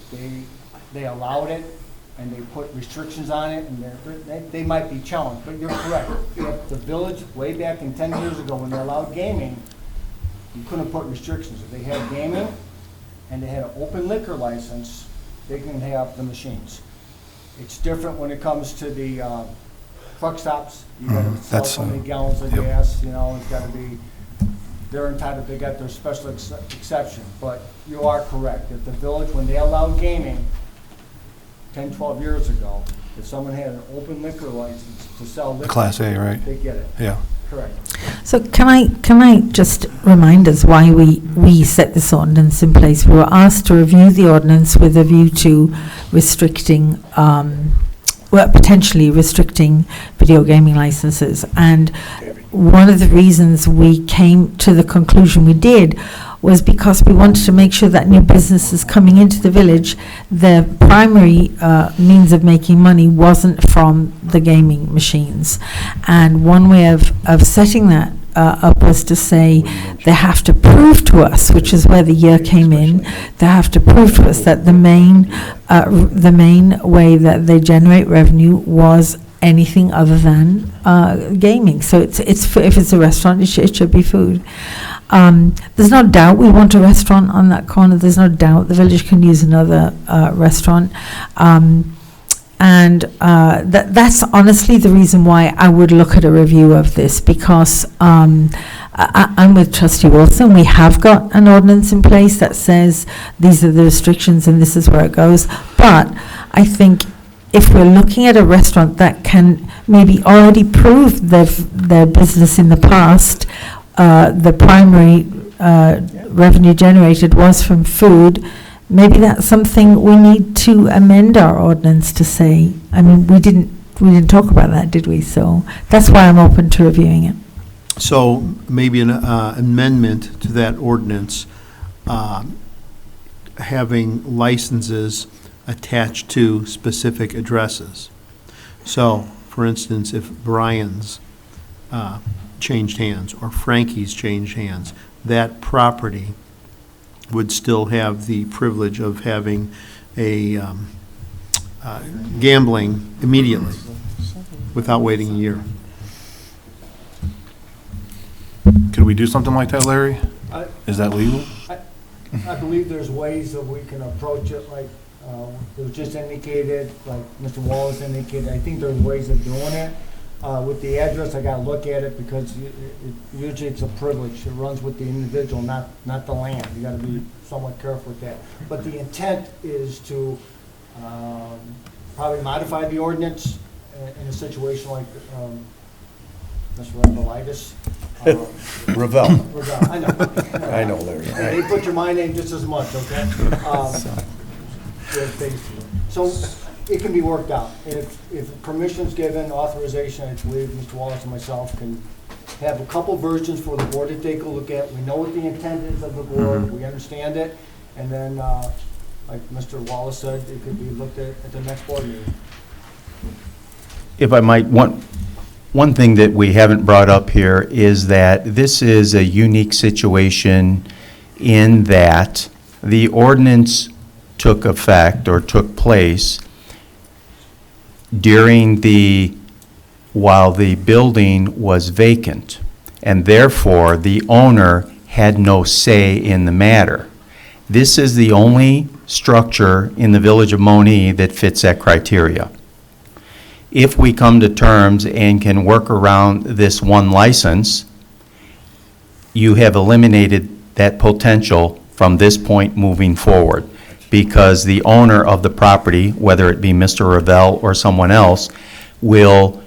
they allowed it, and they put restrictions on it, and they might be challenged, but you're correct. If the village, way back in 10 years ago, when they allowed gaming, you couldn't put restrictions. If they had gaming, and they had an open liquor license, they can have the machines. It's different when it comes to the truck stops. You gotta sell that's, so many gallons of yep. gas, it's gotta be, they're entitled, they got their special exception. But you are correct, if the village, when they allowed gaming 10, 12 years ago, if someone had an open liquor license to sell liquor. Class A, right? They get it, Yeah. correct. So can I just remind us why we set this ordinance in place? We were asked to review the ordinance with a view to restricting, potentially restricting video gaming licenses. And one of the reasons we came to the conclusion we did was because we wanted to make sure that new businesses coming into the village, the primary means of making money wasn't from the gaming machines. And one way of setting that up was to say they have to prove to us, which is where the year came in, they have to prove to us that the main way that they generate revenue was anything other than gaming. So it's if it's a restaurant, it should be food. There's no doubt we want a restaurant on that corner. There's no doubt the village can use another restaurant. That's honestly the reason why I would look at a review of this, because I'm with Trustee Wilson. We have got an ordinance in place that says these are the restrictions and this is where it goes. But I think if we're looking at a restaurant that can maybe already prove their business in the past, the primary revenue generated was from food, maybe that's something we need to amend our ordinance to say. I mean, we didn't talk about that, did we? So that's why I'm open to reviewing it. So maybe an amendment to that ordinance, having licenses attached to specific addresses. So, for instance, if Brian's changed hands or Frankie's changed hands, that property would still have the privilege of having a gambling immediately without waiting a year. Could we do something like that, Larry? Is that legal? I believe there's ways that we can approach it, like it was just indicated, like Mr. Wallace indicated. I think there's ways of doing it. With the address, I gotta look at it because usually it's a privilege. It runs with the individual, not the land. You gotta be somewhat careful with that. But the intent is to probably modify the ordinance in a situation like Mr. Revelitis. Ravel. Ravel, I know. I know, Larry. Hey, they put your my name just as much, okay? So it can be worked out. If permission's given, authorization, I believe Mr. Wallace and myself can have a couple versions for the board to take a look at. We know what the intent is of the board, we understand it, and then, like Mr. Wallace said, it could be looked at the next board meeting. If I might, one thing that we haven't brought up here is that this is a unique situation in that the ordinance took effect or took place while the building was vacant, and therefore the owner had no say in the matter. This is the only structure in the village of Monee that fits that criteria. If we come to terms and can work around this one license, you have eliminated that potential from this point moving forward, because the owner of the property, whether it be Mr. Revelle or someone else, will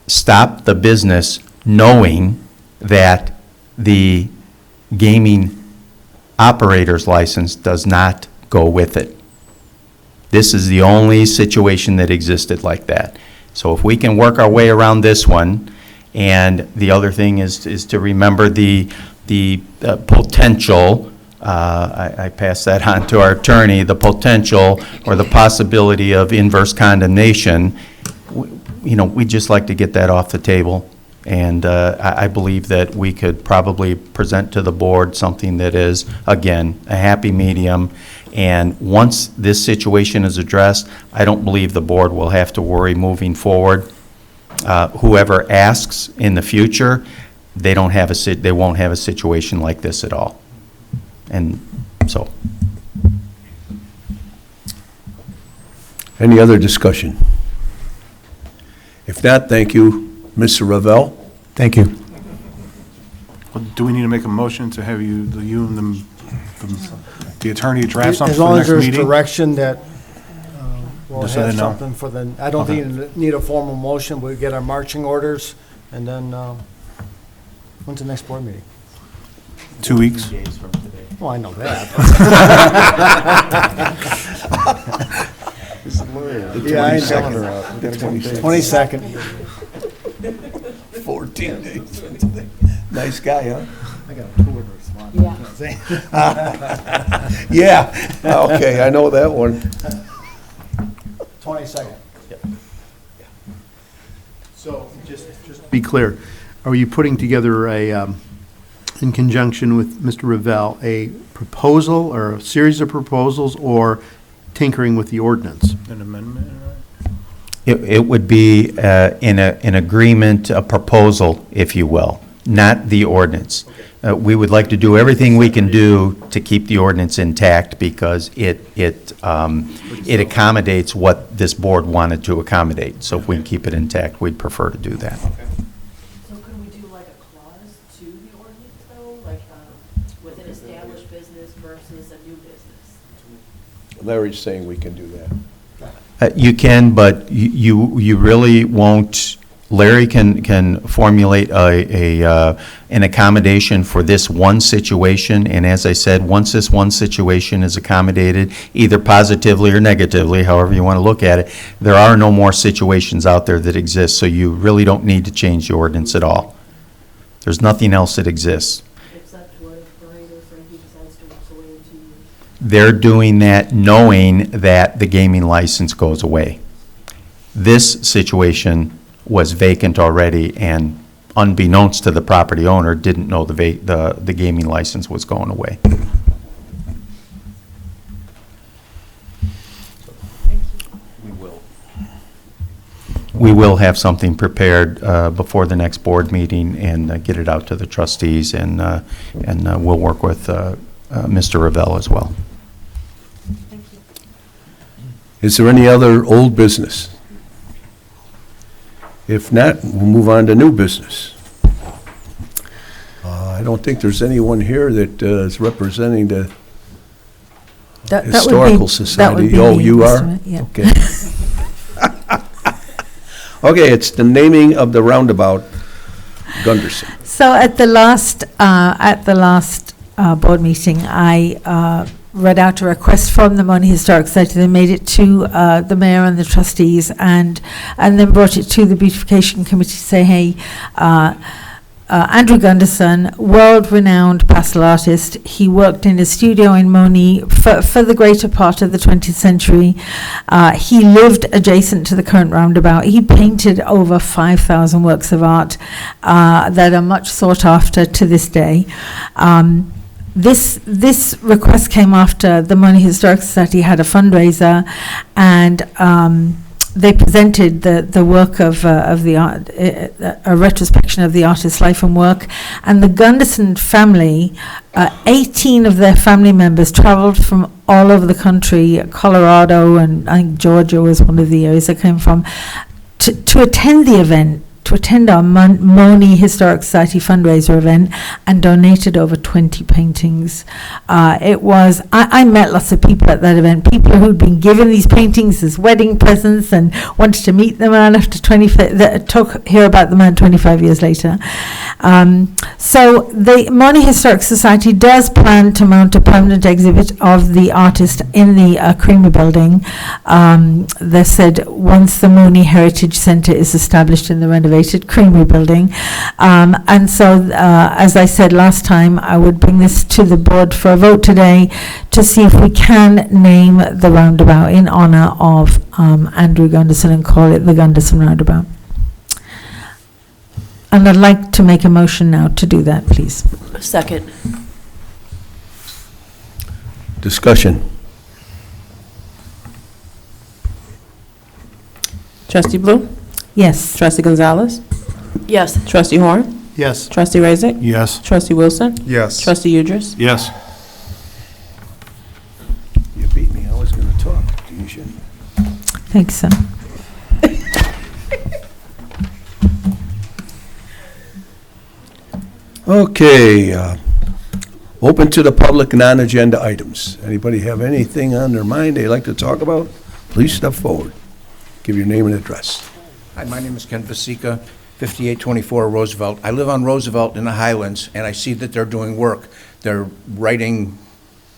stop the business knowing that the gaming operator's license does not go with it. This is the only situation that existed like that. So if we can work our way around this one, and the other thing is to remember the potential, I pass that on to our attorney, the potential or the possibility of inverse condemnation. We'd just like to get that off the table. And I believe that we could probably present to the board something that is, again, a happy medium. And once this situation is addressed, I don't believe the board will have to worry moving forward. Whoever asks in the future, they won't have a situation like this at all. And so. Any other discussion? If not, thank you. Mr. Revelle? Thank you. Well, do we need to make a motion to have you and the attorney draft something As for long the as next there's meeting? direction that we'll Just so have they know. something for the, I don't think you need a formal motion, we get our marching orders, and then, when's the next board meeting? 2 weeks? Well, I know that. Yeah, I know. 22nd. 14 days. Nice guy, huh? I got a tour response. Yeah, okay, I know that one. 22nd. So, just to be clear, are you putting together in conjunction with Mr. Revelle, a proposal or a series of proposals, or tinkering with the ordinance? An amendment? It would be an agreement, a proposal, if you will, not the ordinance. We would like to do everything we can do to keep the ordinance intact, because it accommodates what this board wanted to accommodate. So if we can keep it intact, we'd prefer to do that. So could we do like a clause to the ordinance though, like with an established business versus a new business? Larry's saying we can do that. You can, but you really won't. Larry can formulate an accommodation for this one situation, and as I said, once this one situation is accommodated, either positively or negatively, however you want to look at it, there are no more situations out there that exist, so you really don't need to change the ordinance at all. There's nothing else that exists. Except what if Brian or Frankie decides to walk away in 2 years? They're doing that knowing that the gaming license goes away. This situation was vacant already, and unbeknownst to the property owner, didn't know the gaming license was going away. We will have something prepared before the next board meeting and get it out to the trustees, and we'll work with Mr. Revelle as well. Is there any other old business? If not, we'll move on to new business. I don't think there's anyone here that is representing the That would be- Historical that would Society. be Oh, me, you Mr. are? Mayor, yeah. Okay. Okay, it's the naming of the roundabout, Gunderson. So at the last board meeting, I read out a request from the Monee Historic Society. They made it to the mayor and the trustees, and then brought it to the beautification committee to say, hey, Andrew Gunderson, world-renowned pastel artist. He worked in a studio in Monee for the greater part of the 20th century. He lived adjacent to the current roundabout. He painted over 5,000 works of art that are much sought after to this day. This request came after the Monee Historic Society had a fundraiser, and they presented the work of the art, a retrospection of the artist's life and work. And the Gunderson family, 18 of their family members traveled from all over the country, Colorado, and I think Georgia was one of the areas they came from, to attend the event, to attend our Monee Historic Society fundraiser event, and donated over 20 paintings. I met lots of people at that event, people who'd been given these paintings as wedding presents and wanted to meet the man after hear about the man 25 years later. So the Monee Historic Society does plan to mount a permanent exhibit of the artist in the Creamery building. They said once the Monee Heritage Centre is established in the renovated Creamery building. And so, as I said last time, I would bring this to the board for a vote today to see if we can name the roundabout in honor of Andrew Gunderson and call it the Gunderson Roundabout. And I'd like to make a motion now to do that, please. Second. Discussion. Trustee Blue? Yes. Trustee Gonzalez? Yes. Trustee Horn? Yes. Trustee Razik? Yes. Trustee Wilson? Yes. Trustee Udris? Yes. You beat me. I was going to talk. You shouldn't. Thanks, sir. Okay, open to the public non-agenda items. Anybody have anything on their mind they'd like to talk about? Please step forward. Give your name and address. Hi, my name is Ken Vasika, 5824 Roosevelt. I live on Roosevelt in the Highlands, and I see that they're doing work. They're writing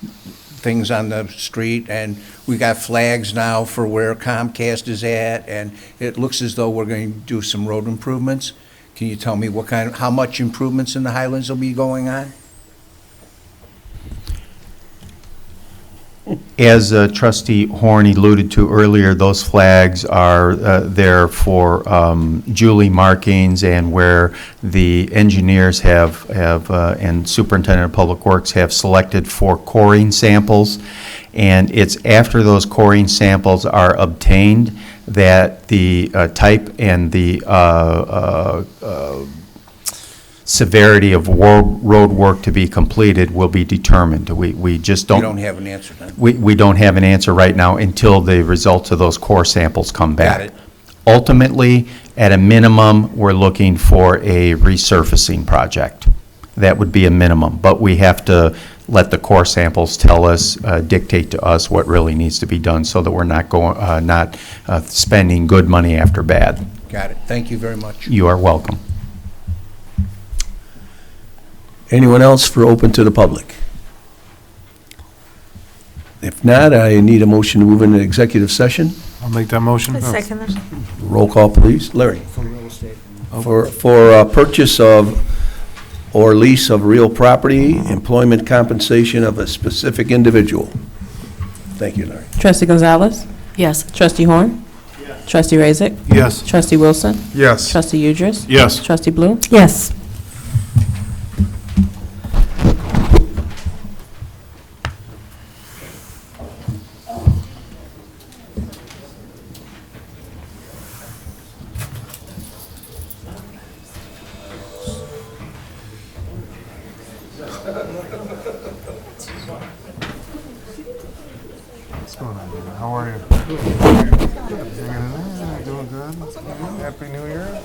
things on the street, and we got flags now for where Comcast is at, and it looks as though we're going to do some road improvements. Can you tell me how much improvements in the Highlands will be going on? As Trustee Horn alluded to earlier, those flags are there for Julie markings, and where the engineers have and Superintendent of Public Works have selected for coring samples. And it's after those coring samples are obtained that the type and the severity of road work to be completed will be determined. We just don't. You don't have an answer then? We don't have an answer right now until the results of those core samples come back. Got it. Ultimately, at a minimum, we're looking for a resurfacing project. That would be a minimum, but we have to let the core samples tell us, dictate to us what really needs to be done, so that we're not spending good money after bad. Got it. Thank you very much. You are welcome. Anyone else for open to the public? If not, I need a motion to move into executive session. I'll make that motion. Second. Roll call, please. Larry? For real estate. For purchase of or lease of real property, employment compensation of a specific individual. Thank you, Larry. Trustee Gonzalez? Yes. Trustee Horn? Yes. Trustee Razik? Yes. Trustee Wilson? Yes. Trustee Udris? Yes. Trustee Blue? Yes. What's going on, man? How are you? Doing good. Happy New Year.